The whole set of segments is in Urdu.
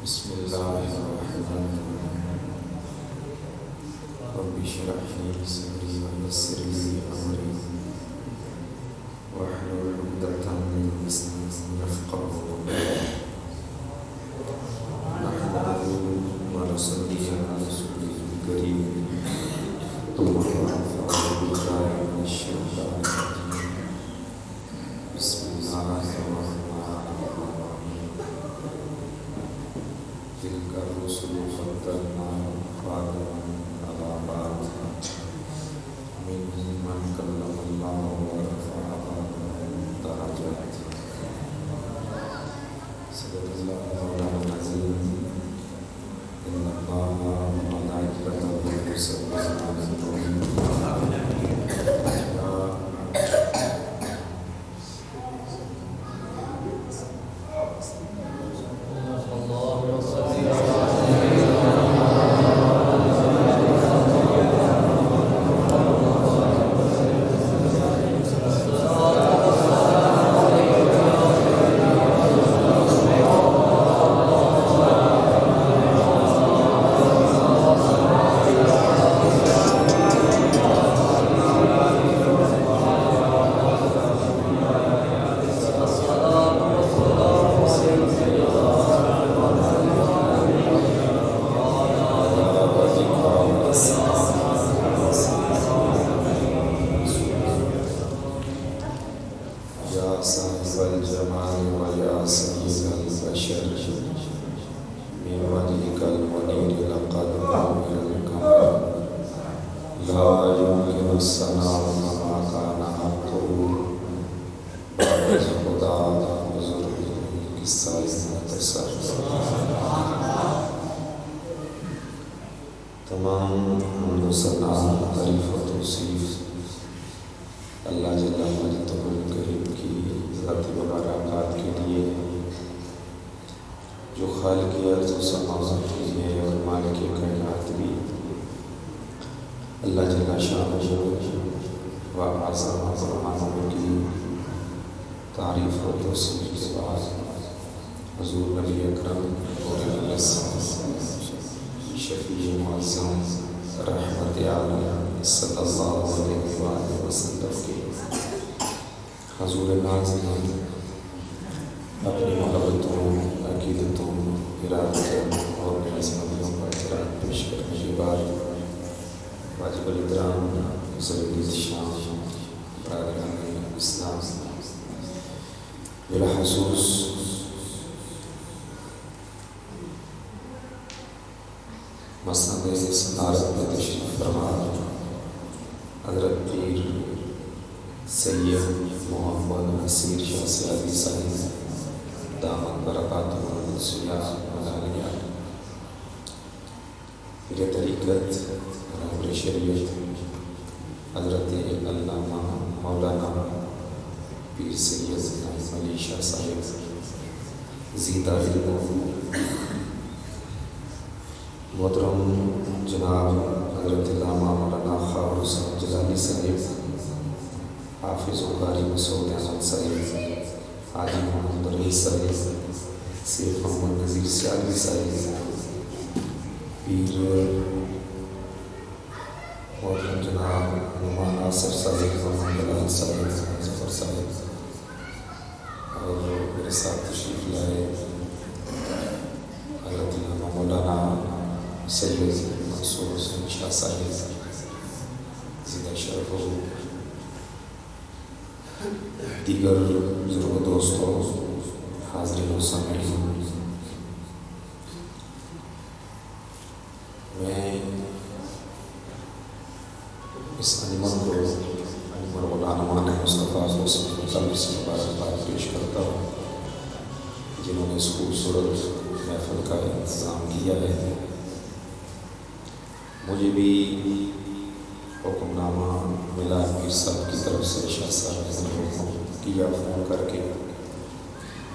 بسم الله الرحمن الرحيم رب اشرح لي صدري ويسر لي أمري واحلل عقدة من لساني يفقهوا قولي نحمده ونصلي على رسوله الكريم ثم أعوذ بالله من الشيطان الرجيم بسم الله الرحمن الرحيم تلك الرسل فضلنا بعضهم على بعض منهم من كلم الله ورفع بعضهم درجات صدق الله مولانا العظيم إن الله وملائكته يصلون على النبي تمام حمد و ثنا تعریف و توصیف اللہ جل مجدہ الکریم کی ذات مبارکات کے لیے جو خالق ارض و سماوات بھی ہے اور مالک کائنات بھی اللہ جل شانہ و اعظم سبحانہ کی تعریف و توصیف کے بعد حضور نبی اکرم شفیع معظم رحمت عالم صلی اللہ علیہ وآلہ وسلم کے حضور نازل اپنی محبتوں عقیدتوں ارادتوں اور عظمتوں کا احترام پیش کرنے کے بعد واجب الاحترام ضروری شان برادران اسلام بالخصوص مسند صدارت میں تشریف فرما حضرت پیر سید محمد نصیر شاہ سیادی صاحب دامت برکاتہ العالیہ مدانیہ پیر طریقت رہبر شریعت حضرت علامہ مولانا پیر سید نعیم علی شاہ صاحب زیدہ علم محترم جناب حضرت علامہ مولانا خاور حسین جلالی صاحب حافظ و قاری مسعود احمد صاحب حاجی محمد رئیس صاحب سید محمد نذیر سیالوی صاحب پیر محترم جناب نعمان ناصر صاحب محمد جلال صاحب ظفر صاحب اور میرے ساتھ تشریف لائے حضرت علامہ مولانا سید منصور حسین شاہ صاحب زیدہ شرف و دیگر بزرگ دوستوں حاضرین و سامعین، میں اس انجمن کو انجمن مولانا معنی مصطفیٰ کو قلب سے مبارکباد پیش کرتا ہوں جنہوں نے اس خوبصورت محفل کا انتظام کیا ہے۔ مجھے بھی حکم نامہ ملا پیر صاحب کی طرف سے شاہ صاحب نے حکم کیا فون کر کے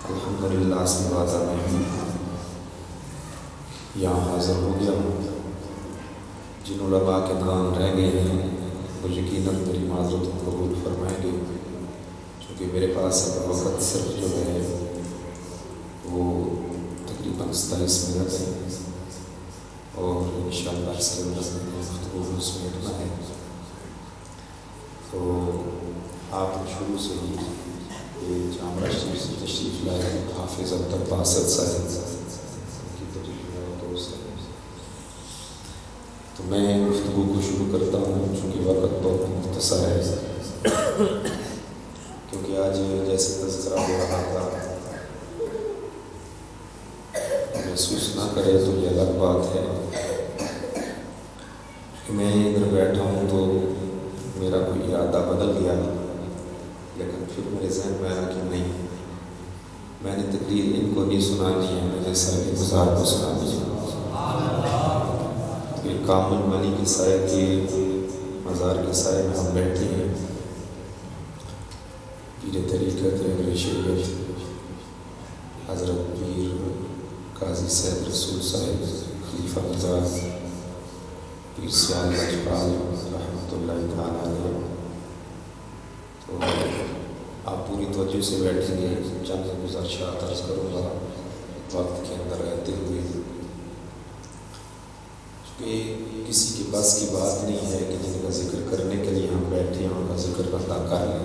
الحمدللہ اس نوازہ میں بھی یہاں حاضر ہو گیا ہوں۔ جن علماء کے نام رہ گئے ہیں وہ یقیناً میری معذرت قبول فرمائیں گے، چونکہ میرے پاس اب وقت صرف جو ہے وہ تقریباً 27 منٹ ہے اور انشاءاللہ اس کے بعد گفتگو سمیٹنا ہے. تو آپ شروع سے ہی یہ جامعہ شریف سے تشریف لائے حافظ عبدالباسط صاحب کی دوست ہے. تو میں گفتگو کو شروع کرتا ہوں چونکہ وقت بہت مختصر ہے، کیونکہ آج جیسے تذکرہ ہو رہا تھا محسوس نہ کرے تو یہ الگ بات ہے کہ میں ادھر بیٹھا ہوں تو میرا کوئی ارادہ بدل گیا، لیکن پھر میرے ذہن میں آیا کہ نہیں، میں نے تقریر ان کو نہیں سنانی ہے، میں نے سارے گزار کو سنانی ہے. یہ کامل منی کے سائے کے مزار کے سائے میں ہم بیٹھے ہیں. پیر طریقت اہل شریعت حضرت پیر قاضی سید رسول صاحب خلیفہ مزار پیر سیال لجپال رحمۃ اللہ تعالیٰ علیہ. تو آپ پوری توجہ سے بیٹھیں گے. چند گزارشات عرض کروں گا وقت کے اندر رہتے ہوئے، کہ کسی کے پاس کی بات نہیں ہے کہ جن کا ذکر کرنے کے لیے ہم بیٹھے ہیں ان کا ذکر بندہ کر لے.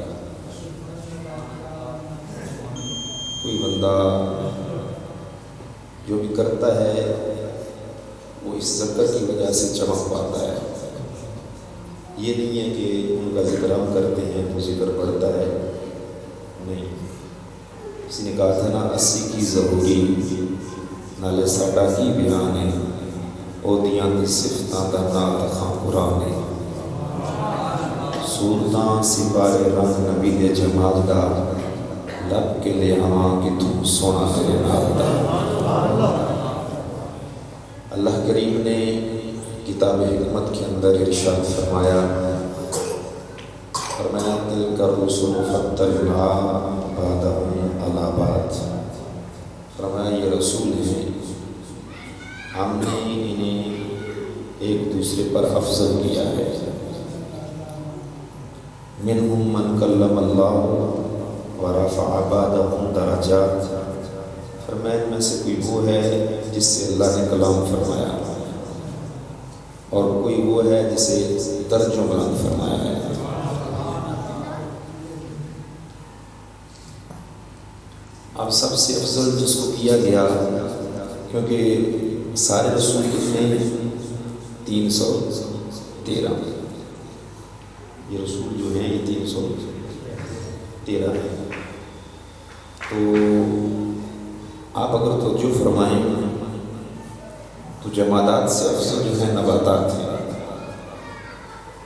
کوئی بندہ جو بھی کرتا ہے وہ اس ذکر کی وجہ سے چمک پاتا ہے. یہ نہیں ہے کہ ان کا ذکر ہم کرتے ہیں تو ذکر بڑھتا ہے، نہیں. کسی نے کہا تھا نا 80 کی ضروری نالے ساڈا کی بیان ہے او دیاں دی صفتاں دا نات خاں قرآن ہے. صورتاں سپارے رنگ نبی دے جمال دا لب کے لے آواں کہ تم سونا تیرے نال دا. اللہ کریم نے کتاب حکمت کے اندر ارشاد فرمایا تلک الرسل فضلنا بعضهم علی بعض. فرمایا یہ رسول ہیں، ہم نے انہیں ایک دوسرے پر افضل کیا ہے. منہم من کلم اللہ ورفع بعضهم درجات. فرمایا ان میں سے کوئی وہ ہے جس سے اللہ نے کلام فرمایا اور کوئی وہ ہے جسے درج و بلند فرمایا ہے. اب سب سے افضل جس کو کیا گیا، کیونکہ سارے رسول کتنے 313 یہ رسول جو ہیں یہ 313 ہیں. تو آپ اگر توجہ فرمائیں تو جمادات سے افضل جو ہے نباتات ہیں،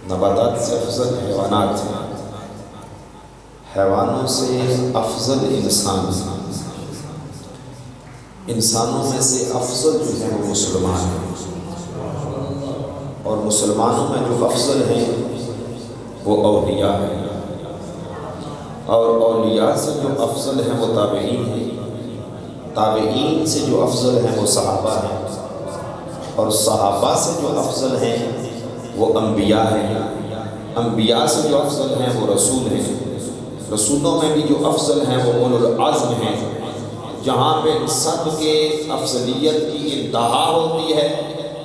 نباتات سے افضل حیوانات ہیں، حیوانوں سے افضل انسان ہیں، انسانوں میں سے افضل جو ہیں وہ مسلمان ہیں، اور مسلمانوں میں جو افضل ہیں وہ اولیاء ہیں، اور اولیاء سے جو افضل ہیں وہ تابعین ہیں، تابعین سے جو افضل ہیں وہ صحابہ ہیں، اور صحابہ سے جو افضل ہیں وہ انبیاء ہیں، انبیاء سے جو افضل ہیں وہ رسول ہیں، رسولوں میں بھی جو افضل ہیں وہ اولو العزم ہیں. جہاں پہ سب کے افضلیت کی انتہا ہوتی ہے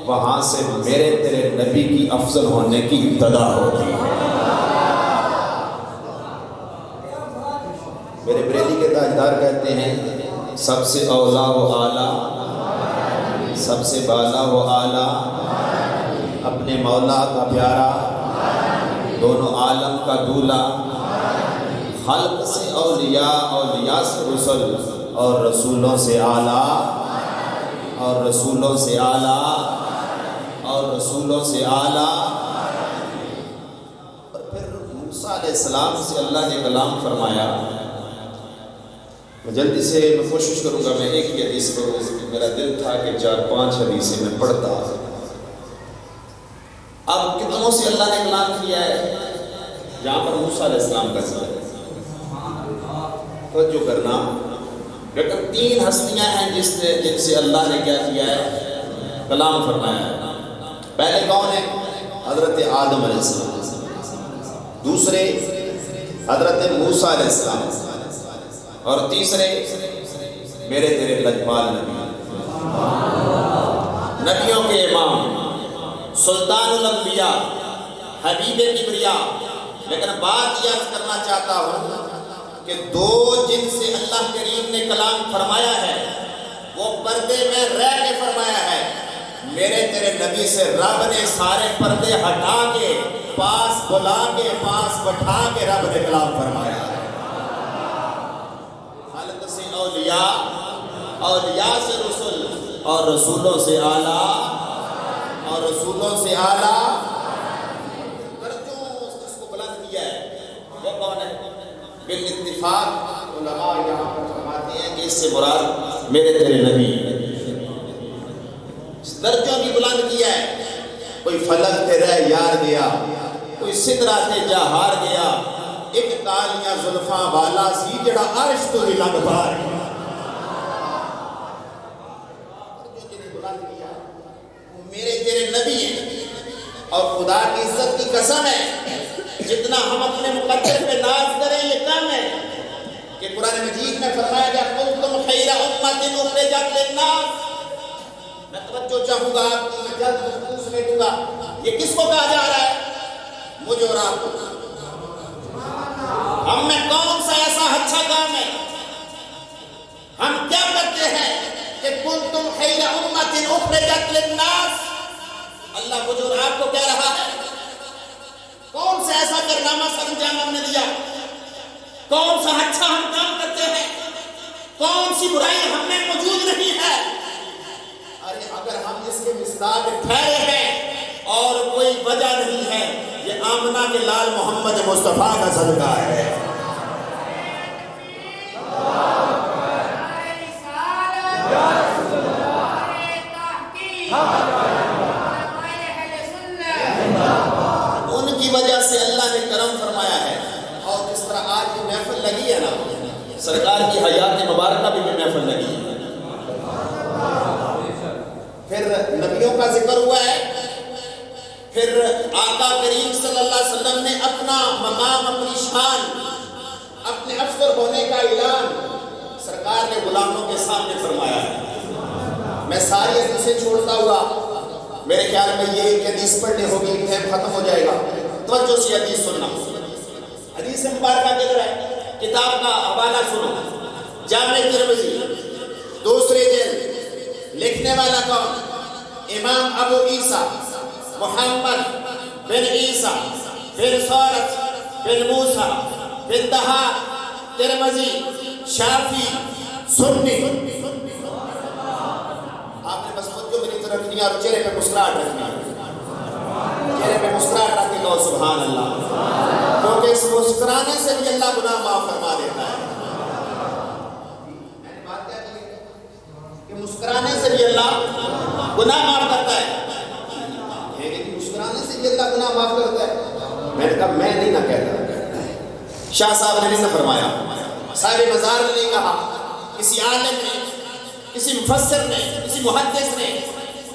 وہاں سے میرے تیرے نبی کی افضل ہونے کی ابتدا ہوتی ہے. میرے بریلی کے تاجدار کہتے ہیں سب سے اولا و اعلیٰ، سب سے بالا و اعلیٰ، اپنے مولا کا پیارا، دونوں عالم کا دولا، خلق سے اولیاء، اولیاء سے رسل، اور رسولوں سے اعلیٰ، اور رسولوں سے اعلیٰ، اور رسولوں سے اعلیٰ. اور پھر موسیٰ علیہ السلام سے اللہ نے کلام فرمایا. میں جلدی سے میں کوشش کروں گا میں ایک ہی حدیث پڑھوں، میرا دل تھا کہ 4-5 حدیثیں میں پڑھتا. اب کتنوں سے اللہ نے کلام کیا ہے جہاں پر موسیٰ علیہ السلام کا ذکر ہے. توجہ کرنا، لیکن 3 ہستیاں ہیں جن سے اللہ نے کیا کیا ہے، کلام فرمایا ہے. پہلے کون ہے؟ حضرت آدم علیہ السلام، دوسرے حضرت موسیٰ علیہ السلام، اور تیسرے میرے تیرے لجپال نبی. نبیوں کے امام، سلطان الانبیاء، حبیب کبریا۔ لیکن بات یہ عرض کرنا چاہتا ہوں کہ دو جن سے اللہ کریم نے کلام فرمایا ہے وہ پردے میں رہ کے فرمایا ہے۔ میرے تیرے نبی سے رب نے سارے پردے ہٹا کے پاس بلا کے پاس بٹھا کے رب نے کلام فرمایا ہے۔ خلق سے اولیاء، اولیاء سے رسول، اور رسولوں سے اعلیٰ، اور رسولوں سے اعلیٰ۔ جس کو بلند کیا ہے وہ کون ہے؟ بالاتفاق علماء یہاں پر فرماتے ہیں کہ اس سے مراد میرے تیرے نبی۔ اس درجوں کی بلند کیا ہے، کوئی فلک تے رہ یار گیا، کوئی سدرہ تے جا ہار گیا، ایک کالیاں زلفاں والا سی جڑا عرش تو ہی لنگ پار گیا۔ میرے تیرے نبی ہیں، اور خدا کی عزت کی قسم ہے جتنا ہم اپنے مقدر پہ ناز کریں یہ کم ہے کہ قرآن مجید میں فرمایا گیا کنتم خیر امۃ اخرجت للناس۔ میں توجہ چاہوں گا آپ کی، میں جلد گفتگو سمیٹوں گا۔ یہ کس کو کہا جا رہا ہے؟ مجھے اور آپ کو۔ ہم میں کون سا ایسا اچھا کام ہے؟ ہم کیا کرتے ہیں کہ کنتم خیر امۃ اخرجت للناس؟ اللہ مجھے اور آپ کو کہہ رہا ہے کون سا ایسا کارنامہ سر انجام ہم نے دیا؟ کون سا اچھا ہم کام کرتے ہیں؟ کون سی برائی ہم میں موجود نہیں ہے؟ ارے اگر ہم اس کے مصداق ٹھہرے ہیں اور کوئی وجہ نہیں ہے، یہ آمنہ کے لال محمد مصطفیٰ کا صدقہ ہے۔ ان کی وجہ سے اللہ نے کرم فرمایا ہے۔ اور جس طرح آج یہ محفل لگی ہے نا، سرکار کی حیات مبارکہ بھی محفل لگی ہے، پھر نبیوں کا ذکر ہوا ہے، پھر آقا کریم صلی اللہ علیہ وسلم نے اپنا مقام، اپنی شان، اپنے افسر ہونے کا اعلان سرکار نے غلاموں کے سامنے فرمایا ہے۔ میں ساری حدیثیں چھوڑتا ہوا، میرے خیال میں یہ ایک حدیث پڑھنے ہوگی، ٹائم ختم ہو جائے گا، توجہ سے حدیث سننا۔ حدیث مبارکہ کدھر ہے؟ کتاب کا حوالہ سنو، جامع ترمذی، دوسرے جلد، لکھنے والا کون؟ امام ابو عیسیٰ محمد بن عیسیٰ بن سورت بن موسیٰ بن دہاق ترمذی شافی سنی۔ آپ نے بس توجہ میری طرف رکھنی اور چہرے پہ مسکراہٹ رکھنی ہے، چہرے پہ مسکراہٹ رکھ کے کہو سبحان اللہ، کیونکہ اس مسکرانے سے بھی اللہ گناہ معاف فرما دیتا ہے۔ میں نے بات کیا کی کہ مسکرانے سے بھی اللہ گناہ معاف کرتا ہے، مسکرانے سے بھی اللہ گناہ معاف کرتا ہے۔ میں نے کہا میں نہیں نہ کہتا، شاہ صاحب نے نہیں نہ فرمایا، صاحب مزار نے نہیں کہا، کسی عالم نے، کسی مفسر نے، کسی محدث نے،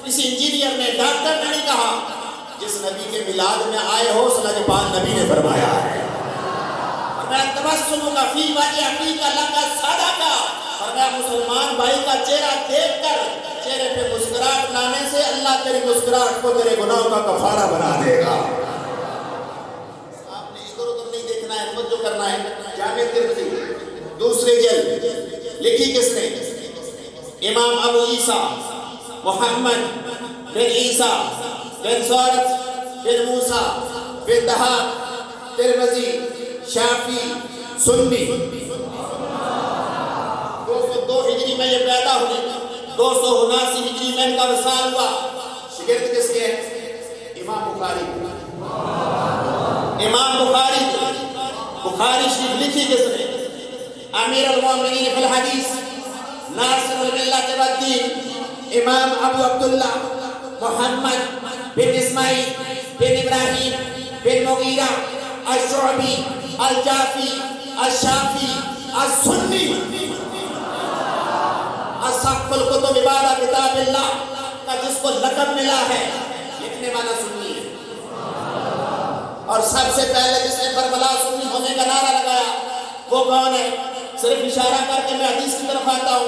کسی انجینئر نے، ڈاکٹر نے نہیں کہا، جس نبی کے میلاد میں آئے ہو صلی اللہ پاک نبی نے فرمایا ہے۔ فرمایا تبسم کا فی وجہ عقیقہ لگا صدقہ، فرمایا مسلمان بھائی کا چہرہ دیکھ کر چہرے پہ مسکراہٹ لانے سے اللہ تیری مسکراہٹ کو تیرے گناہوں کا کفارہ بنا دے گا۔ آپ نے ادھر ادھر نہیں دیکھنا ہے، توجہ کرنا ہے۔ جامع ترمذی دوسرے جلد، لکھی کس نے؟ امام ابو عیسیٰ محمد بن عیسیٰ بن سورت بن موسیٰ بن دہاق ترمذی شافی سنی۔ 202 ہجری میں یہ پیدا ہوئی، 279 ہجری میں ان کا وصال ہوا۔ شگرد کس کے ہیں؟ امام بخاری۔ امام بخاری، بخاری شریف لکھی کس نے؟ امیر المومنین فی الحدیث، ناصر الملت والدین، امام ابو عبداللہ محمد بن اسماعیل بن ابراہیم بن مغیرہ الشعبی الجعفی الشافی السنی، اصح الکتب بعد کتاب اللہ کا جس کو لقب ملا ہے، لکھنے والا سنی ہے، اور سب سے پہلے جس نے کربلا سنی ہونے کا نعرہ لگایا وہ کون ہے؟ صرف اشارہ کر کے میں حدیث کی طرف آتا ہوں،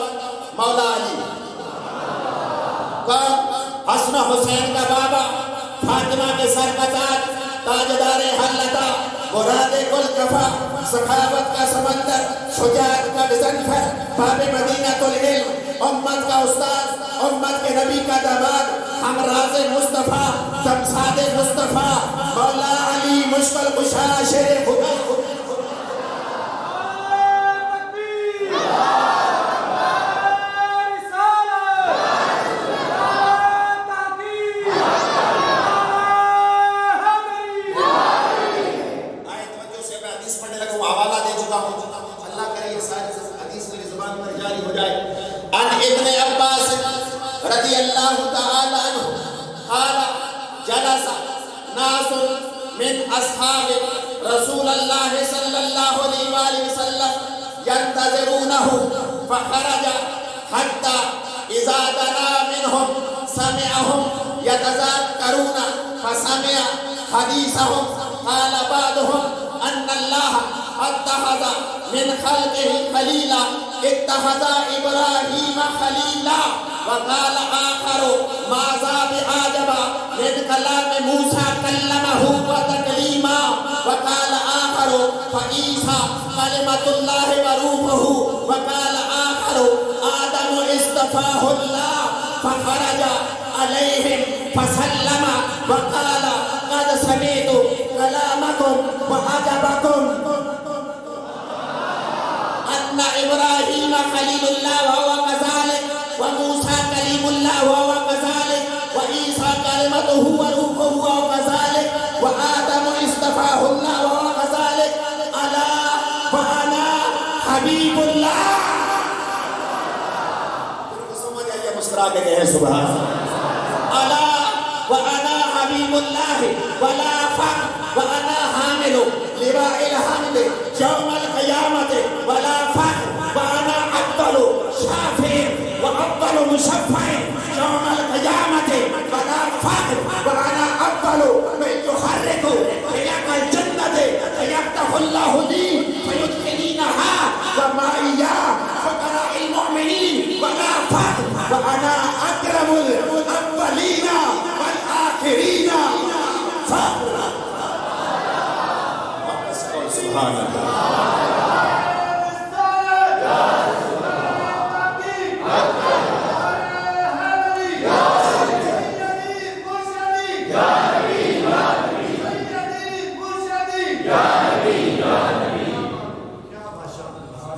مولا علی۔ حسن حسین کا بابا، فاطمہ کے سر کا تاج، تاجدار حلتا، مراد گل کفا، سخاوت کا سمندر، شجاعت کا گزنفر، باب مدینہ العلم، امت کا استاد، امت کے نبی کا داماد، ہمراز مصطفیٰ، تمثال مصطفیٰ، مولا علی مشکل کشا شیر خدا۔ ابن عباس رضی اللہ تعالی عنہ قال جلس ناس من اصحاب رسول اللہ صلی اللہ علیہ وآلہ وسلم ينتظرونه فخرج حتى اذا دنا منهم سمعهم يتذاكرون فسمع حديثهم قال بعضهم ان الله اتخذ من خلقه خليلا اتخذ ابراہیم خلیلا وقال آخر ماذا بعجب من کلام موسیٰ کلمہ وتکلیما وقال آخر فعیسیٰ کلمۃ اللہ وروحہ وقال آخر آدم اصطفاہ اللہ فخرج علیہم فسلم وقال قد سمعت کلامکم وعجبکم ان ابراہیم خلیل اللہ وهو كذلك وموسى كلیم اللہ وهو كذلك وعیسیٰ کلمتہ وروحہ وهو كذلك وآدم اصطفاہ اللہ وهو كذلك الا وانا حبیب اللہ۔ سمجھ آئیے مسکرا کے کہیں سبحان اللہ۔ الا وانا حبیب اللہ ولا فخر وانا حامل لواء الحمد یوم القیامت ولا فخر وانا افضل شافع وافضل مشفع یوم القیامت ولا فخر وانا افضل من يحرك خلق الجنة فيفتح الله لي فيدخلينها ومعي فقراء المؤمنين ولا فخر وانا اكرم الاولين والآخرين فخر۔ سبحان اللہ۔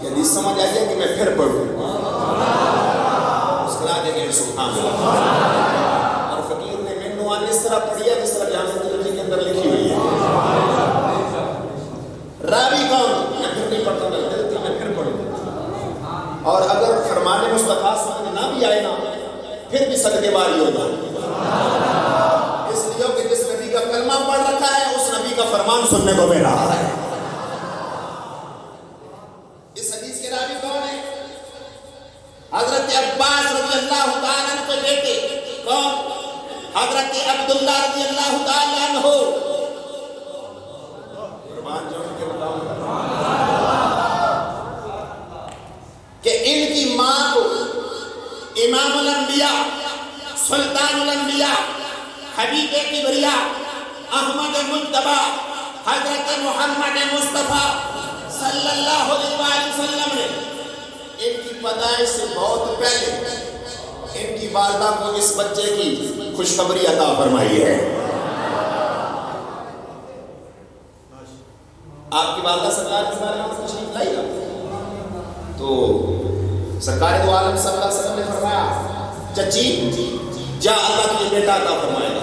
یعنی سمجھ آئیے کہ میں پھر پڑھوں مسکرا دیں گے سبحان اللہ۔ اور فقیر نے منوان اس طرح پڑھی ہے جس طرح جامعہ ترمذی کے اندر لکھی ہوئی ہے۔ راوی کون؟ میں پھر نہیں پڑھتا، میں پھر پڑھوں۔ اور اگر فرمان مصطفیٰ سمجھ نہ بھی آئے نا پھر بھی صدقے باری ہوگا، اس لیے کہ جس نبی کا کلمہ پڑھ رکھا ہے اس نبی کا فرمان سننے کو مل رہا ہے۔ اس حدیث کے راوی کون ہے؟ حضرت عباس رضی اللہ تعالیٰ عنہ کے بیٹے کون؟ حضرت عبداللہ رضی اللہ تعالیٰ عنہ۔ کہ ان کی ماں کو امام الانبیاء، سلطان الانبیاء، حبیب کبریاء، احمد مجتبی، حضرت محمد مصطفیٰ صلی اللہ علیہ وآلہ وسلم نے ان کی پیدائش سے بہت پہلے ان کی والدہ کو اس بچے کی خوشخبری عطا فرمائی ہے۔ آپ کی والدہ سرکار کے بارے میں تشریف لائی گا تو سرکار دو عالم صلی اللہ علیہ وسلم نے فرمایا چچی جا اللہ تجھے بیٹا عطا فرمائے گا۔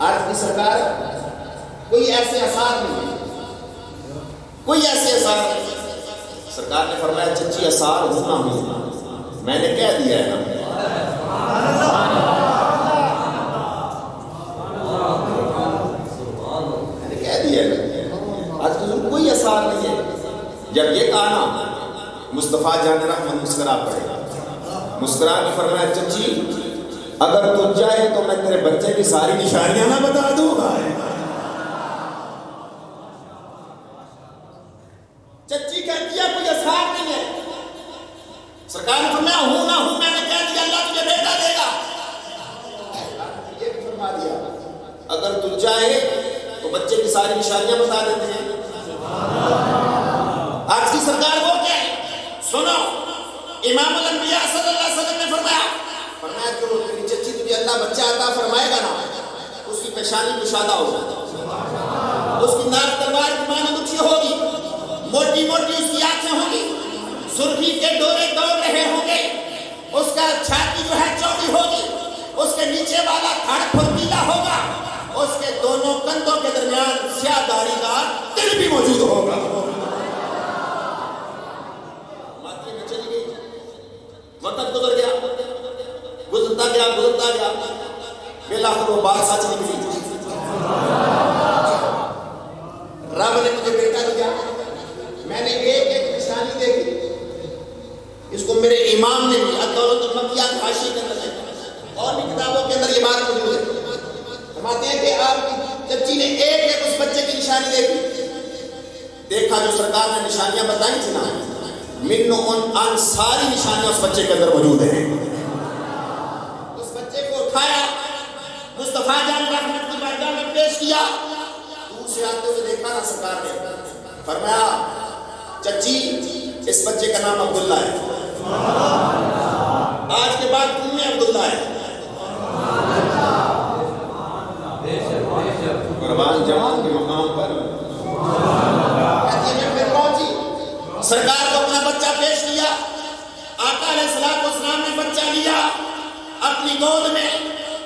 آج کی سرکار کوئی ایسے آثار نہیں، کوئی ایسے آثار نہیں۔ سرکار نے فرمایا چچی آثار ہونا ہوں، میں نے کہہ دیا ہے نا۔ میں نے کہہ دیا ہے، آج کی کوئی آثار نہیں ہے۔ جب یہ کہا نا مصطفیٰ جان رحمت مسکرا پڑے گا، مسکرا کے فرمایا چچی اگر تو چاہے تو میں تیرے بچے کی ساری نشانیاں نہ بتا دوں گا۔ چچی کہتی ہے کوئی اثار نہیں ہے، سرکار نے فرمایا ہوں نہ ہوں میں نے کہہ دیا اللہ تجھے بیٹا دے گا. یہ بھی فرما دیا اگر تو چاہے تو بچے کی ساری نشانیاں بتا دیتے ہیں. آج کی سرکار وہ کیا ہے سنو. امام الانبیاء صلی اللہ علیہ وسلم نے فرمایا جو تیری چچی تجھے اللہ بچہ عطا فرمائے گا نا اس کی پیشانی کشادہ ہوگا, اس کی ناک تلوار کی مانند اونچی ہوگی, موٹی موٹی اس کی آنکھیں ہوں گی, سرخی کے ڈورے دوڑ رہے ہوں گے, اس کا چھاتی جو ہے چوڑی ہوگی, اس کے نیچے والا دھڑ پھرتیلا ہوگا, اس کے دونوں کندھوں کے درمیان سیاہ داڑھی دار تل بھی موجود ہوگا. ماتھے میں چلی گئی, وقت گزر گیا, گزرتا گیا بالآخر وہ بات سچ نکلی. رب نے مجھے بیٹا دیا, میں نے ایک ایک نشانی دیکھی. اس کو میرے امام نے بھی الدولۃ المکیہ کی حاشیے کے اندر اور بھی کتابوں کے اندر یہ بات موجود ہے. فرماتے ہیں کہ آپ کی چچی نے ایک ایک اس بچے کی نشانی دیکھی. دیکھا جو سرکار نے نشانیاں بتائی تھی نا, من ان ساری نشانیاں اس بچے کے اندر موجود ہیں. اس بچے کو اٹھایا, مصطفیٰ جان رحمت کی بارگاہ میں پیش کیا. دور سے آتے ہوئے دیکھا نا سرکار نے, فرمایا چچی اس بچے کا نام عبداللہ ہے, آج کے بعد تم میں عبداللہ ہے. قربان جوان کے مقام پر میں پھر پہنچی, سرکار کو اپنا بچہ پیش کیا. آقا علیہ الصلوۃ والسلام نے بچہ لیا اپنی گود میں,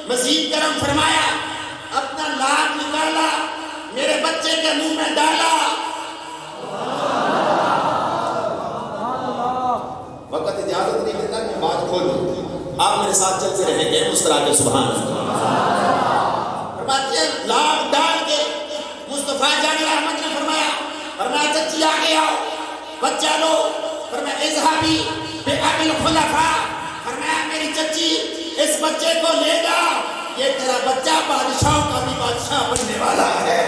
مزید کرم فرمایا, اپنا لاک نکالا, میرے بچے کے منہ میں ڈالا. وقت اجازت نہیں دیتا کہ بات کھولوں, آپ میرے ساتھ چلتے رہیں گے مسکرا کے سبحان اللہ. فرماتے ہیں لاک ڈال کے مصطفیٰ جان رحمت نے فرمایا چچی آگے آؤ, بچہ لو. فرمایا اذهبی بأبی الخلفاء, فرمایا میری چچی اس بچے کو لے جا, یہ تیرا بچہ بادشاہوں کا بھی بادشاہ بننے والا ہے.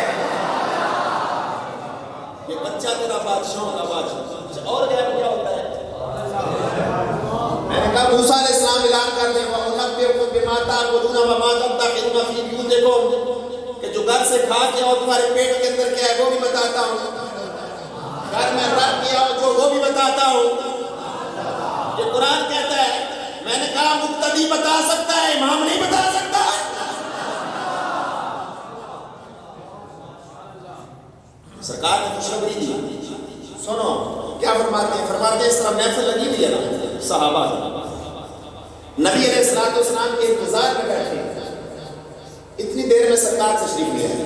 یہ بچہ تیرا بادشاہوں کا بادشاہ. اور کیا ہوتا ہے؟ میں نے کہا موسیٰ علیہ السلام اعلان کر دیں وَأُنَبِّئُكُم بِمَا تَأْكُلُونَ وَمَا تَدَّخِرُونَ فِي بُيُوتِكُم, کہ جو گھر سے کھا کے اور تمہارے پیٹ کے اندر کیا ہے وہ بھی بتاتا ہوں. گھر میں رکھ کے آؤ جو وہ بھی بتاتا ہوں. یہ قرآن کہتا ہے. میں نے کہا مقتدی بتا سکتا ہے, امام نہیں بتا سکتا. سرکار نے خوشخبری دی. سنو کیا فرماتے ہیں, فرماتے ہیں اس طرح محفل لگی ہوئی ہے نا, صحابہ نبی علیہ الصلوۃ والسلام کے انتظار میں بیٹھے, اتنی دیر میں سرکار تشریف لے آئے.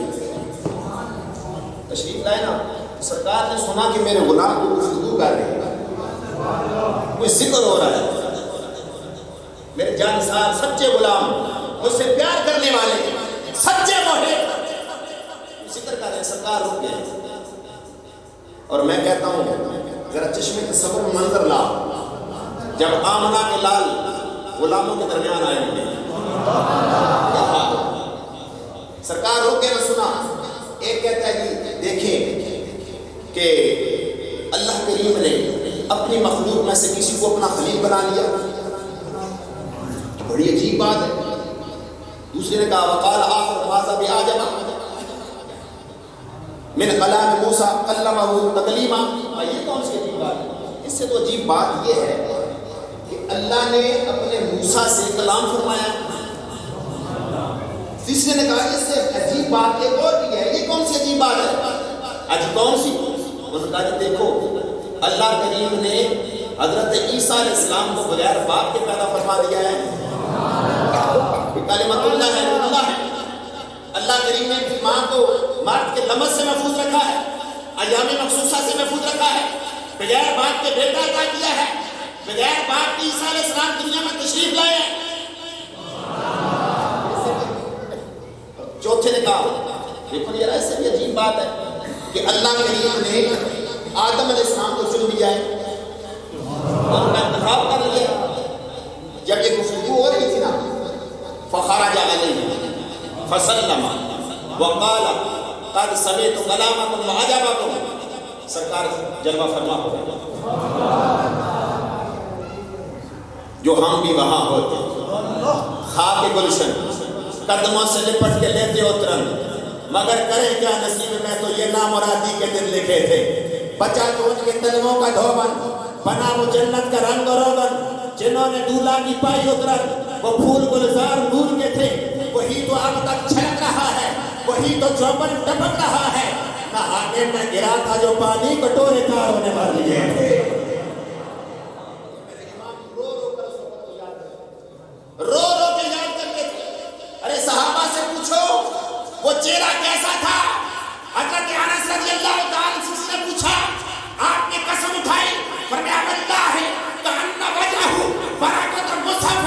تشریف لائے نا, سرکار نے سنا کہ میرے غلام کو گفتگو کر رہے ہیں, کوئی ذکر ہو رہا ہے. میرے جانسار سچے غلام, مجھ سے پیار کرنے والے سچے محب ذکر کر رہے ہیں. سرکار رک گئے اور میں کہتا ہوں ذرا چشمے تصور میں منظر لا, جب آمنہ کے لال غلاموں کے درمیان آئے ہوں گے. سرکار رک کے نہ سنا. ایک کہتا ہے جی دیکھیں کہ اللہ کریم نے اپنی مخلوق میں سے کسی کو اپنا خلیل بنا لیا, بڑی عجیب بات ہے. دوسرے نے کہا وقال آخر هذا بعجب من کلام موسیٰ کلمہ تکلیما. یہ کون سی عجیب بات ہے؟ اس سے تو عجیب بات یہ ہے کہ اللہ نے اپنے موسیٰ سے کلام فرمایا. تیسرے نے کہا اس سے عجیب بات ایک اور بھی ہے, یہ کون سی عجیب بات ہے؟ آج کون سی؟ انہوں نے کہا کہ دیکھو اللہ کریم نے حضرت عیسیٰ علیہ السلام کو بغیر باپ کے پیدا فرما دیا ہے. کلمۃ اللہ ہے, اللہ ہے. اللہ کریم نے ماں کو مرد کے لمس سے محفوظ رکھا ہے, ایام مخصوصہ سے محفوظ رکھا ہے, بغیر باپ کے بیٹا عطا کیا ہے, بغیر باپ کے عیسیٰ علیہ السلام دنیا میں تشریف لائے ہیں. چوتھے نے کہا دیکھو یہ ایسے بھی عجیب بات ہے کہ اللہ کریم نے آدم علیہ السلام کو چن لیا ہے اور ان کا انتخاب کر لیا. جب یہ گفتگو ہو رہی تھی نا, فخرج علیہ فسلم وقال قد سمعت کلامکم وعجبکم, سرکار جلوہ فرما ہو گیا. جو ہم بھی وہاں ہوتے، خاک گلشن قدموں سے لپٹ کے لیتے اترن، مگر کریں کیا نصیب میں تو یہ نامرادی کے دن لکھے تھے۔ بچا تو ان کے تلووں کا دھوبن، بنا وہ جنت کا رنگ و روغن، جنہوں نے دولہا کی پائی اترن، وہ پھول گلزار نور کے تھے، وہی تو اب تک چھلک رہا ہے، وہی تو چوبن ٹپک رہا ہے۔ نہانے میں گرا تھا جو پانی کٹورے تاروں نے بھر لیے تھے۔ رو رو کے یاد کرتے تھے۔ ارے صحابہ سے پوچھو وہ چہرہ کیسا تھا؟ حضرت انس رضی اللہ تعالیٰ سے پوچھا، آپ نے قسم اٹھائی، فرمایا اللہ ہے کأن وجہہ برکۃ مصحف،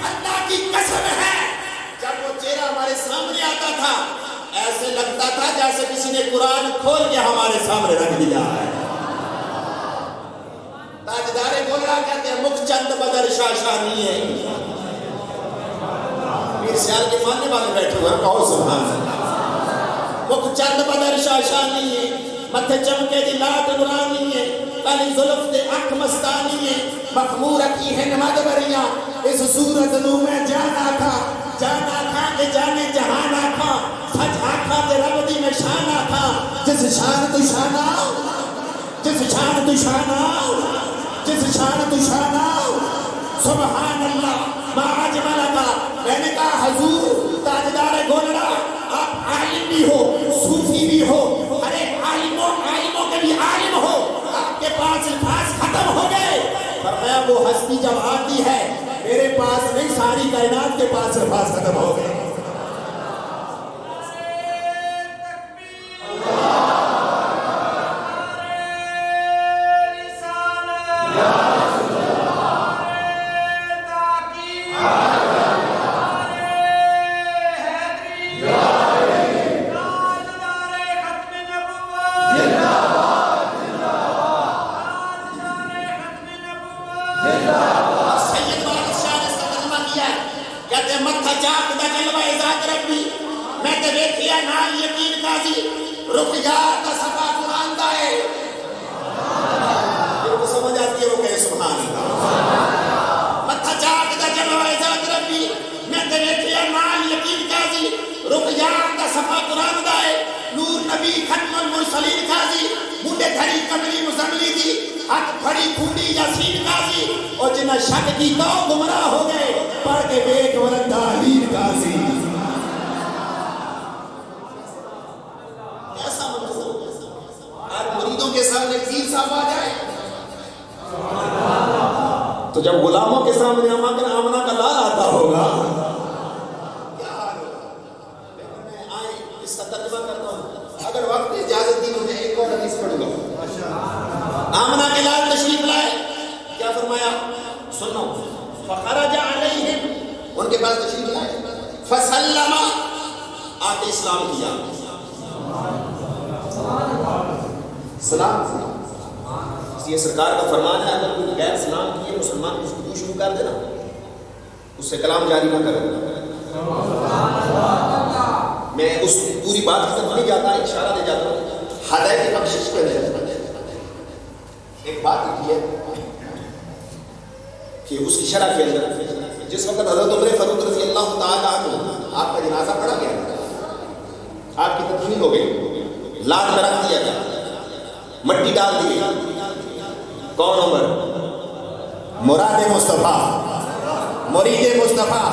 اللہ کی قسم ہے جب وہ چہرہ ہمارے سامنے آتا تھا ایسے لگتا تھا جیسے کسی نے قرآن کھول کے ہمارے سامنے رکھ دیا ہے۔ تاجدار گولڑا کہتے ہیں مکھ چند بدر شاشانی ہے۔ پیر سیال کے ماننے والے بیٹھے ہوئے کہو سبحان اللہ۔ مکھ چند بدر شاشانی ہے، متھے چمکے دی لات نورانی ہے، کالی زلف دے اکھ مستانی ہے، مخمور کی ہے نمد بریاں، اس صورت نو میں جانا تھا کہ جانے جہانا تھا، سچ آکھا تے رب دی میں شانہ تھا، جس شان تو شانہ، جس شان تو شانہ، جس شان تو شانہ، سبحان اللہ ما اجمل کا۔ میں نے کہا حضور تاجدار گولڑا آپ عالم بھی ہو صوفی بھی ہو، ارے عالموں کے بھی عالم ہو، آپ کے پاس الفاظ ختم ہو گئے۔ فرمایا وہ ہستی جب آتی ہے میرے پاس نہیں، ساری کائنات کے پاس الفاظ ختم ہو گئے۔ شک کی تو گمراہ ہو گئے، پڑھ کے بیٹ ورد تعلیم قاضی۔ ایسا منظر آج مریدوں کے سامنے پیر صاحب آ جائے تو جب غلاموں کے سامنے آمنہ کا لال آتا ہوگا کیا حال ہوگا۔ لیکن میں آئے اس کا ترجمہ کرتا ہوں، اگر وقت اجازت دی تو میں ایک اور حدیث پڑھوں گا۔ آمنہ کے لال تشریف لائے، کیا فرمایا سنو، فخرج علیہم، ان کے پاس تشریف لائے، فسلم، آتے اسلام کیا، سلام۔ یہ سرکار کا فرمان ہے اگر کوئی غیر سلام کیے مسلمان گفتگو شروع کر دینا اس سے کلام جاری نہ کرے۔ میں اس پوری بات کی طرف نہیں جاتا، اشارہ دے جاتا ہوں ہدایت کی بخشش کے لیے۔ ایک بات لکھی ہے کہ اس کی شرح کے اندر جس وقت حضرت عمر فاروق رضی اللہ تعالیٰ عنہ آپ کا جنازہ پڑھا گیا، آپ کی تدفین ہو گئی، لاد میں رکھ دیا گیا، مٹی ڈال دی گئی۔ کون عمر؟ مراد مصطفیٰ، مرید مصطفیٰ،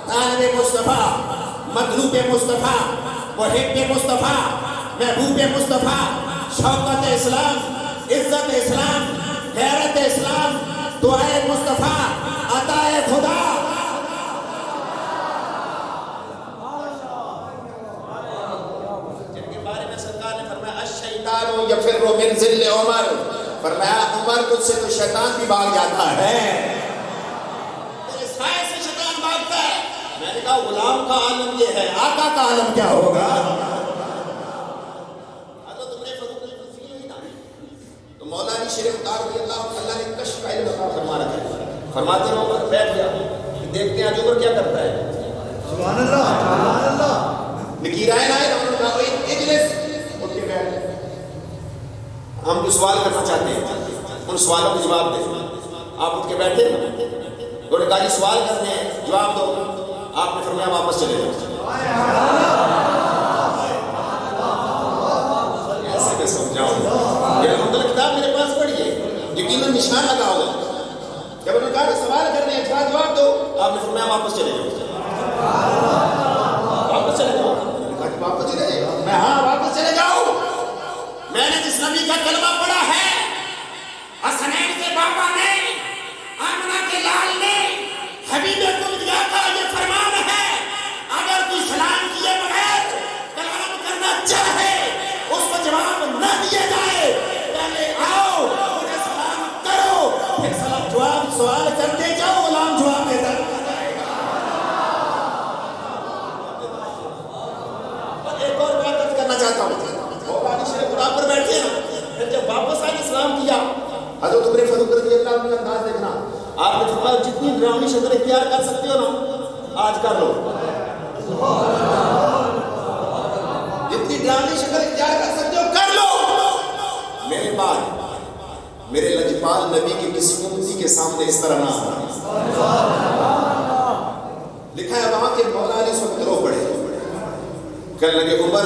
طالب مصطفیٰ، مطلوب مصطفیٰ، محب مصطفیٰ، محبوب مصطفیٰ، شوکت اسلام، عزت اسلام، غیرت اسلام، دعائے مصطفیٰ، عطائے خدا۔ جن کے بارے میں سرکار نے فرمایا الشیطان یفر من ظل عمر، فرمایا عمر تجھ سے تو شیطان بھی بھاگ جاتا ہے، تیرے سائے سے شیطان بھاگتا ہے۔ میں نے کہا غلام کا عالم یہ ہے، آقا کا عالم کیا ہوگا؟ مولا علی شیر مختار رضی اللہ نے کشف کا علم عطا فرما رکھا ہے، فرماتے ہیں عمر بیٹھ گیا کہ دیکھتے ہیں آج عمر کیا کرتا ہے۔ سبحان اللہ، سبحان اللہ۔ نکیرائن آئے انہوں نے کہا اجلس، اٹھ کے بیٹھ، ہم جو سوال کرنا چاہتے ہیں ان سوالوں کے جواب دیں۔ آپ اٹھ کے بیٹھے، انہوں نے کہا جی سوال کرنے ہیں جواب دو. آپ نے فرمایا واپس چلے جاؤ. ایسے میں سمجھاؤں یہ الحمدللہ کتاب میرے پاس پڑھی ہے, یقیناً نشان لگا ہوگا. جب انہوں نے کہا کہ سوال کرنے ہیں جواب دو, آپ نے فرمایا واپس چلے جاؤ. واپس چلے جاؤ. واپس چلے جاؤ. میں ہاں واپس چلے جاؤ. میں نے جس نبی کا کلمہ پڑھا ہے, حسنین کے بابا نے, آمنہ کے لال نے, حبیب کلیا کا یہ فرمان ہے, اگر کوئی سلام کیے بغیر کلام کرنا چاہے اس کو جواب نہ دیا جائے, پہلے آؤ مجھے سلام کرو, پھر سلام جواب سوال کرتے جاؤ, غلام جواب دیتا جائے گا. ایک اور بات عرض کرنا چاہتا ہوں, مولانا شیخ قرآن پر بیٹھے ہیں, پھر جب واپس آئے سلام کیا, حضرت عمر فاروق رضی اللہ عنہ کا انداز دیکھنا, آپ نے فرمایا جتنی ڈراؤنی شکل اختیار کر سکتے ہو نا آج کر لو. جتنی ڈراؤنی شکل اختیار کر سکتے ہو کر لو. میرے بعد میرے لجپال نبی کے کسی امتی کے سامنے اس طرح نہ آنا. لکھا ہے وہاں کے مولا علی اس وقت رو پڑے, کہنے لگے عمر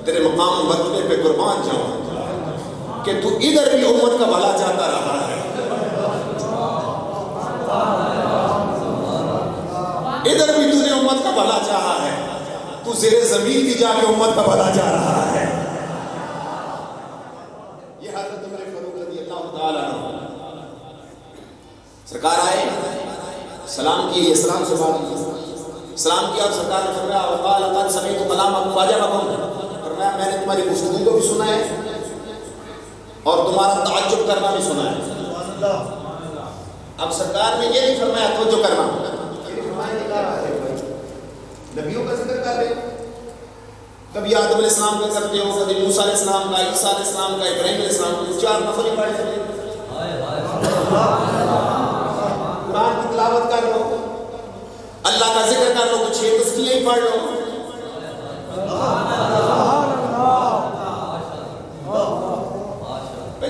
تیرے مقام مرتبے پہ قربان جاؤں کہ تو ادھر بھی امت کا بھلا چاہتا رہا ہے, ادھر بھی تو نے امت کا بھلا چاہا ہے, تو زیر زمین بھی جا کے امت کا بھلا چاہ رہا ہے. یہ حضرت عمر فاروق رضی اللہ تعالیٰ عنہ سرکار آئے, سلام کیے, سلام سے بات کی, سلام کیا اور سرکار نے فرمایا وقال قد سمعت کلامکم وعجبکم, فرمایا میں نے تمہاری گفتگو کو بھی سنا ہے اور تمہارا تعجب کرنا بھی سنا ہے. اب سرکار نے یہ نہیں فرمایا توجہ کرنا, نبیوں کا ذکر کر رہے, کبھی آدم علیہ السلام کا کرتے ہو, کبھی موسیٰ علیہ السلام کا, عیسیٰ علیہ السلام کا, ابراہیم علیہ السلام کا, 4 نفل ہی پڑھ لیتے. قرآن کی تلاوت کر لو, اللہ کا ذکر کر لو, کچھ 6 تسبیحیں ہی پڑھ لو.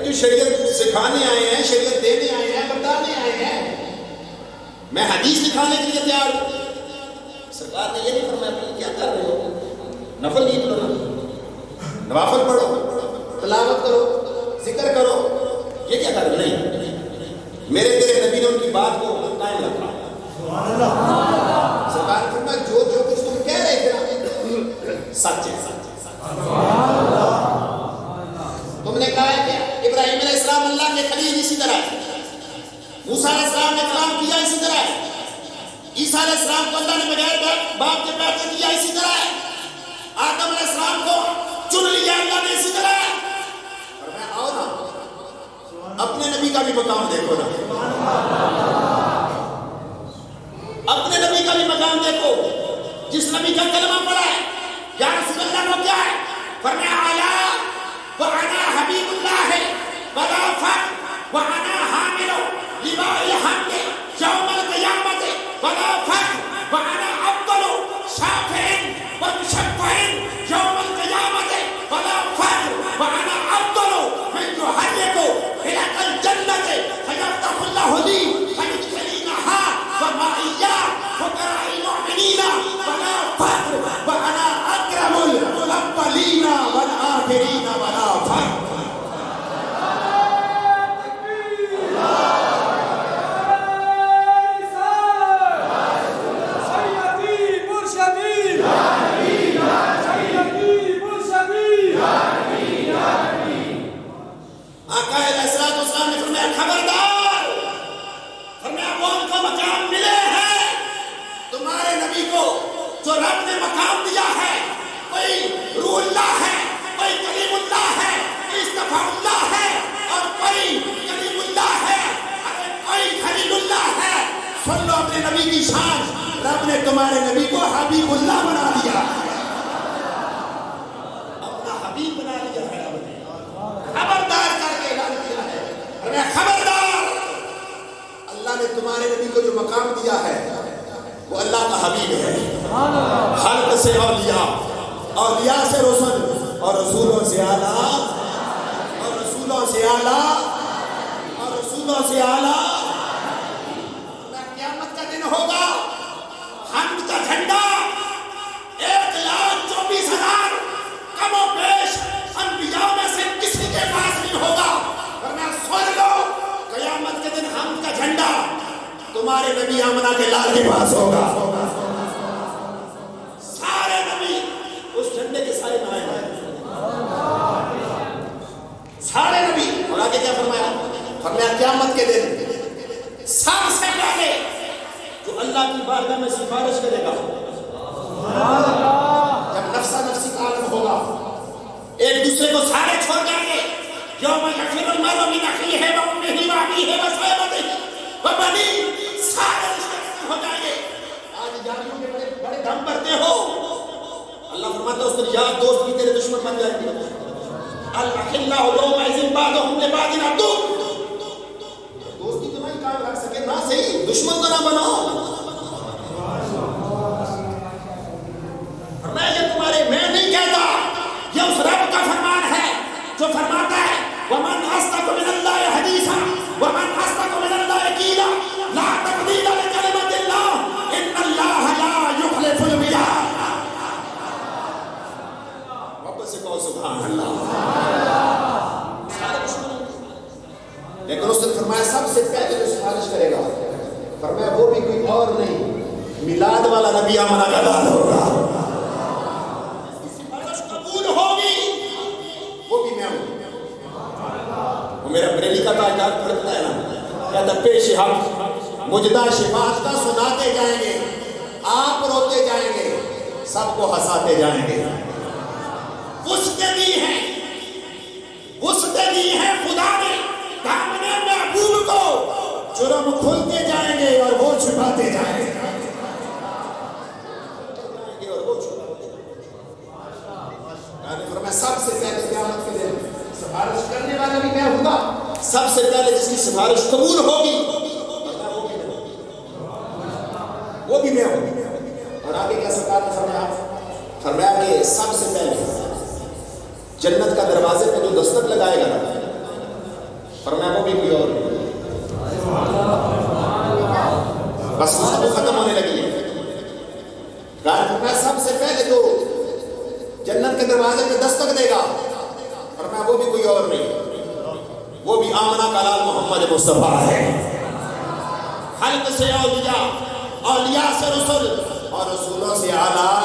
جو شریعت سکھانے آئے ہیں, شریعت دینے آئے ہیں, بتانے آئے ہیں, میں حدیث دکھانے کے لیے تیار ہوں. سرکار نے یہ نہیں فرمایا کہ کیا کر رہے ہو, نفل نہیں پڑھو, نوافل پڑھو, تلاوت کرو, ذکر کرو, یہ کیا کر رہے ہو. نہیں, میرے تیرے نبی نے ان کی بات کو قائم رکھا. سرکار نے فرمایا جو کچھ تم کہہ رہے تھے نا سچ ہے. تم نے کہا ہے کہ ابراہیم علیہ السلام اللہ کے خلیل اسی طرح ہے, موسیٰ علیہ السلام نے کلام کیا اسی طرح ہے, عیسیٰ علیہ السلام کو اللہ نے بغیر باپ کے پیدا کیا اسی طرح ہے, آدم علیہ السلام کو چن لیا اللہ نے اسی طرح ہے. اور میں آؤ نا اپنے نبی کا بھی مقام دیکھو نا, اپنے نبی کا بھی مقام دیکھو. جس نبی کا کلمہ پڑھا ہے یا رسول اللہ کو کیا ہے, فرمایا اعلیٰ وَأَنَا حَبِيبُ اللَّهِ وَلَا فَخْرَ وَأَنَا حَامِلُ لِوَاءِ الْحَمْدِ يَوْمَ الْقِيَامَةِ وَلَا فَخْرَ وَأَنَا أَفْضَلُ شَافِعٍ وَمُشَفَّعٍ يَوْمَ الْقِيَامَةِ وَلَا فَخْرَ وَأَنَا أَفْضَلُ مِنْ يُحَرِّكُ إِلَى الْجَنَّةِ فَيَفْتَحُ اللَّهُ لِي فَيُدْخِلُنِيهَا وَمَعِيَّ فُقَرَاءِ الْمُؤْمِنِينَ وَلَا فَخْرَ وَأَنَا أَكْرَمُ الْأَوَّلِينَ وَالْآخِرِينَ وَلَا فَخْرَ. جو رب نے مقام دیا ہے, کوئی روح اللہ ہے, کوئی کلیم اللہ ہے, استفا اللہ ہے, اور کوئی کلیم اللہ ہے, کوئی خلیل اللہ ہے. سن لو اپنے نبی کی شان, رب نے تمہارے نبی کو حبیب اللہ بنا دیا, اپنا حبیب بنا لیا ہے. رب نے خبردار کر کے اعلان کیا ہے, خبردار, اللہ نے تمہارے نبی کو جو مقام دیا ہے وہ اللہ کا حبیب ہے. خلق سے اولیاء, اولیاء سے رسول, اور رسولوں سے اعلیٰ, اور رسولوں سے اعلیٰ, اور رسولوں سے اعلیٰ. میں تمہارے نبی آمنہ کے لال کے پاس ہوگا. سارے نبی اس جھنڈے کے سارے میں آئے ہیں. سارے نبی. اور آگے کیا فرمایا؟ فرمایا قیامت کے دن سب سے پہلے جو اللہ کی بارگاہ میں سفارش کرے گا جب نفسا نفسی کا عالم ہوگا، ایک دوسرے کو سارے چھوڑ جائیں گے. یوم یفر المرء من اخیہ و امہ و ابیہ و صاحبتہ و بنیہ، سارے رشتے ختم ہو جائیں گے. آج جانیوں کے بڑے دم بھرتے ہو، اللہ فرماتا ہے اس دن یار دوست بھی تیرے دشمن بن جائیں گے. الاخلاء یومئذ بعضهم لبعض عدو. دوستی تمہیں کام رکھ سکے نہ صحیح، دشمن تو نہ بناؤ. فرمایا یہ تمہارے، میں نہیں کہتا، یہ اس رب کا فرمان ہے جو فرماتا ہے وَمَنْ أَصْدَقُ مِنَ اللَّهِ حَدِيثًا وَمَنْ أَصْدَقُ مِنَ اللَّهِ قِيلًا لَا تَبْدِيلَ لِكَلِمَةِ اللَّهِ إِنَّ اللَّهَ لَا يُخْلِفُ الْمِيعَادَ. واپس سے کہو سبحان اللہ. لیکن اس نے فرمایا سب سے پہلے جو سفارش کرے گا، فرمایا وہ بھی کوئی اور نہیں، میلاد والا نبی آمنہ کا لال ہوگا. سفارش قبول ہوگی وہ بھی میں ہوں. وہ میرا بریلی کا تاجدار پڑھتا ہے نا، کہتا پیش حق مجدہ شفاعت کا سناتے جائیں گے، آپ روتے جائیں گے، سب کو ہنساتے جائیں گے. وسعت دی ہے خدا نے دامنے محبوب کو، جرم کھلتے جائیں گے اور وہ چھپاتے جائیں گے. سب سے پہلے قیامت کے دن سفارش کرنے والا بھی میں ہوں گا. سب سے پہلے جس کی سفارش قبول ہوگی وہ بھی میں ہوں. اور آگے کیا سرکار نے فرمایا؟ فرمایا کہ سب سے پہلے جنت کا دروازے پہ جو دستک لگائے گا، فرمایا وہ بھی کوئی اور نہیں. بس خوشبو ختم ہونے لگی ہے. فرمایا سب سے پہلے جو جنت کے دروازے پہ دستک دے گا، فرمایا وہ بھی کوئی اور نہیں، وہ بھی آمنہ کا لال محمد مصطفیٰ ہے. خلق سے اولیاء، اولیاء سے رسول اور رسولوں سے اعلیٰ.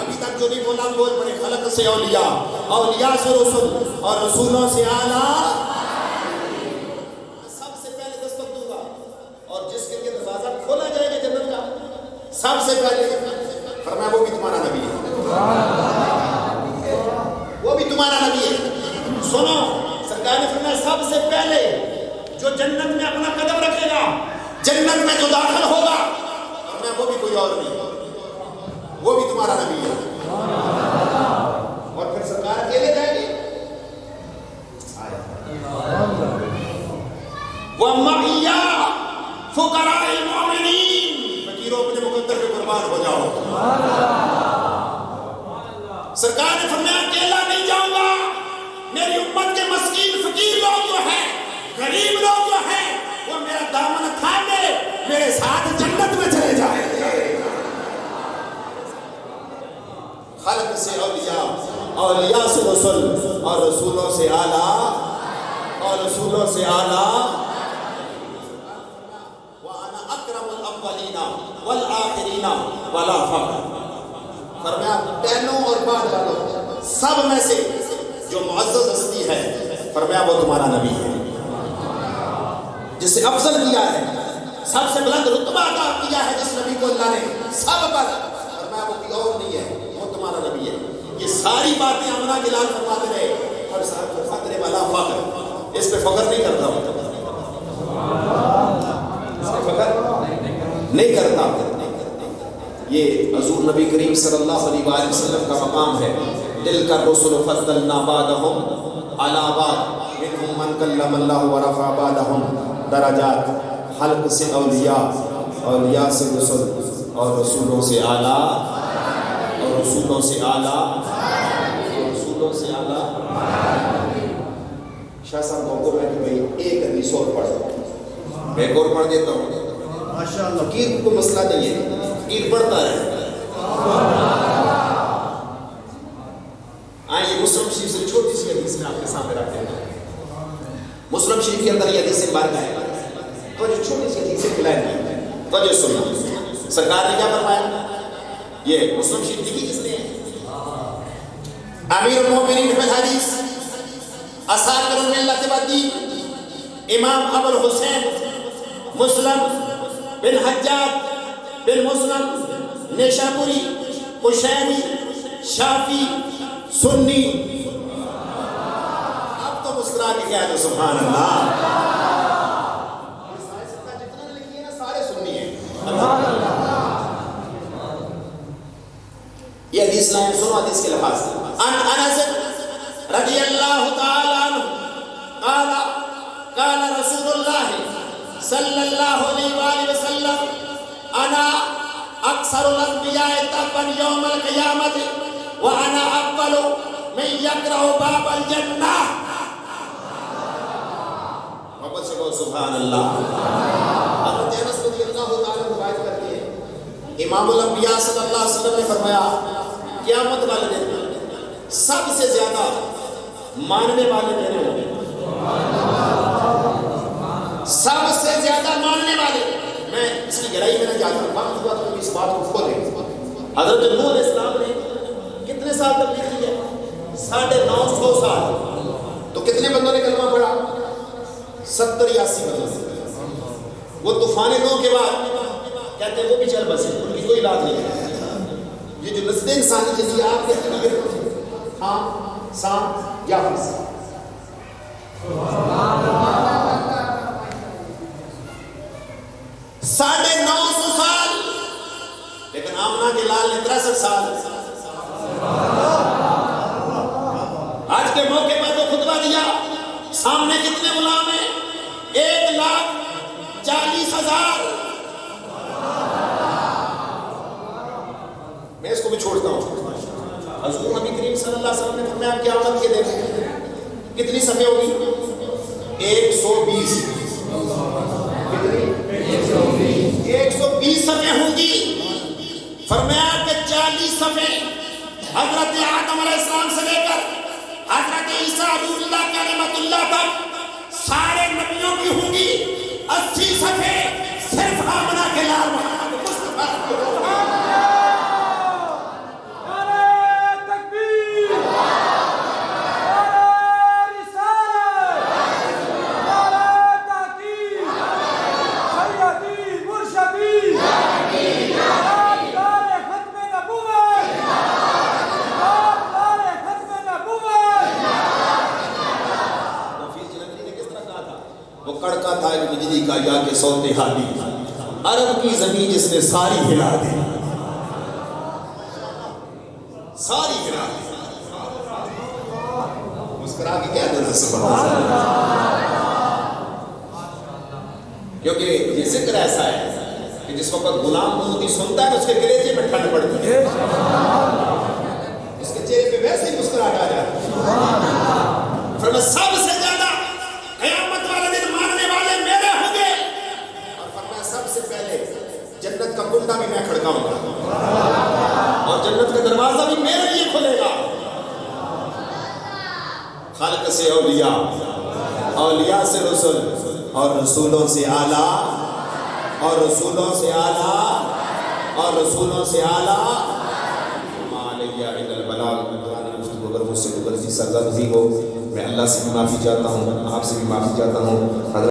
ابھی تک جو نہیں بولا بول پڑے، خلق سے اولیاء، اولیاء سے رسول اور رسولوں سے اعلیٰ. سب سے پہلے دستک دوں گا اور جس کے لیے دروازہ کھولا جائے گا جنت کا، سب سے پہلے فرمایا وہ بھی تمہارا نبی ہے، وہ بھی تمہارا نبی ہے. سنو، سرکار نے فرمایا سب سے پہلے جو جنت میں اپنا قدم رکھے گا، جنت میں جو داخل ہوگا، فرمایا وہ بھی کوئی اور نہیں، وہ بھی تمہارا نبی ہے. اور پھر سرکار اکیلے جائیں گے. وَمَعِيَّا فُقَرَاءِ الْمُؤْمِنِينَ، فقیروں اپنے مقدر پہ قربان ہو جاؤ. سرکار نے فرمایا اکیلا نہیں جاؤں گا، میری امت کے مسکین فقیر لوگ جو ہیں، غریب لوگ جو ہیں، وہ میرا دامن تھامے میرے ساتھ جنت میں چلے جائیں گے. خلق سے اولیاء، اولیاء سے رسول اور رسولوں سے اعلیٰ، اور رسولوں سے اعلیٰ. وَأَنَا أَكْرَمُ الْأَوَّلِينَ وَالْآخِرِينَ وَلَا فَخْرَ. فرمایا پہلوں اور بعد والوں سب میں سے جو معزز ہستی ہے، فرمایا وہ تمہارا نبی ہے، جس سے افضل کیا ہے، سب سے بلند رتبہ عطا کیا ہے جس نبی کو اللہ نے سب پر. فرمایا وہ کوئی اور نہیں ہے، وہ تمہارا نبی ہے. یہ ساری باتیں آمنہ کے لال فرماتے رہے. اور فخر والا فخر، اس پہ فخر نہیں کرتا ہوں، اس پہ فخر نہیں کرتا. یہ حضور نبی کریم صلی اللہ علیہ وآلہ وسلم کا مقام ہے. دل کا رسول فضلنا بعدهم علی بعد منهم من کلم اللہ ورفع بعدهم درجات. خلق سے اولیاء، اولیاء سے رسول اور رسولوں سے اعلیٰ، اور رسولوں سے اعلیٰ، رسولوں سے اعلیٰ. شاہ صاحب کو میں کہ بھئی ایک حدیث اور پڑھ دیتا ہوں، ایک اور پڑھ دیتا ہوں. فقیر کو مسئلہ نہیں ہے، فقیر پڑھتا رہے. آئیے مسلم شریف سے چھوٹی سی حدیث میں آپ کے سامنے رکھتے ہیں. مسلم شریف کے اندر یہ حدیث مبارکہ ہے. وہ جو چھوٹی سی حدیث کھلائیں وجہ سننا سرکار نے کیا فرمایا. یہ مسلم شریف لکھی کس نے؟ امیر المومنین فی الحدیث اساطیر الملت والدین امام ابو الحسین مسلم بن حجاج بن مسلم نیشابوری قشیری شافی سنی. اب تو مسکرا کے کہہ دو سبحان اللہ. جتنا لکھی ہے نا سارے سنی ہیں. یہ حدیث لائن سنو حدیث کے لفاظ. ان انس رضی اللہ تعالی عنہ قال قال رسول اللہ صلی اللہ علیہ وآلہ وسلم انا اکثر الانبیاء تبا یوم القیامت وانا اول من یقرأ باب الجنہ. محبت سے کہو سبحان اللہ. حضرت انس رضی اللہ تعالی عنہ روایت کرتے ہیں امام الانبیاء صلی اللہ علیہ وسلم نے فرمایا قیامت والے دن سب سے زیادہ ماننے والے میرے ہوں گے. سب سے زیادہ ماننے والے. میں اس کی گہرائی میں نہ جاتا ہوں, وقت ہوا تو اس بات کو کھولیں. حضرت نوح علیہ السلام نے کتنے سال تبلیغ کی ہے؟ 950 سال. تو کتنے بندوں نے کلمہ پڑھا؟ 70-80 بندوں نے. وہ طوفان نوح کے بعد کہتے ہیں وہ بھی چل بسے, ان کی کوئی علاج نہیں ہے. یہ جو نسل انسانی کے لیے آپ کے ہاں سام یا فیصد 950 سال, لیکن آمنہ کے لال نے 63 سال. آج کے موقع پر تو خطبہ دیا, سامنے کتنے غلام ہیں؟ 1,40,000. میں اس کو بھی چھوڑتا ہوں. حضور نبی کریم صلی اللہ علیہ وسلم نے فرمایا قیامت کے دن کتنی صفحے ہوگی؟ 120. کتنی؟ 120 صفحے ہوں گی. فرمایا کہ 40 صفحے حضرت آدم علیہ السلام سے لے کر حضرت عیسیٰ روح اللہ کلمۃ اللہ تک سارے نبیوں کی ہوں گی. 80 صفحے صرف آمنہ کے لال محمد مصطفیٰ. کڑکا تھا ایک بجلی کا یا کہ صوت حالی, عرب کی زمین جس نے ساری ہلا دی, ساری ہلا دی. مسکرا کے کہہ دینا سبحان اللہ. کیونکہ یہ ذکر ایسا ہے کہ جس وقت غلام محمودی سنتا ہے اس کے کلیجے میں ٹھنڈ پڑتی ہے, اس کے چہرے پہ ویسے ہی مسکراہٹ آ جاتی ہے. فرمایا سب سے زیادہ قیامت والے دن ماننے والے میرے ہوں گے. اور فرمایا سب سے پہلے جنت کا کنڈا بھی میں کھڑکاؤں گا اور جنت کا دروازہ بھی میرے لیے کھلے گا. خالق سے اولیاء, اولیاء سے رسول, اور رسولوں سے اعلیٰ, اور رسولوں سے اعلیٰ, اور رسولوں سے اعلیٰ. مالیہ الا البلاغ. اگر مجھ سے کوئی غلطی سرزد بھی ہو میں اللہ سے بھی معافی چاہتا ہوں, آپ سے بھی معافی چاہتا ہوں.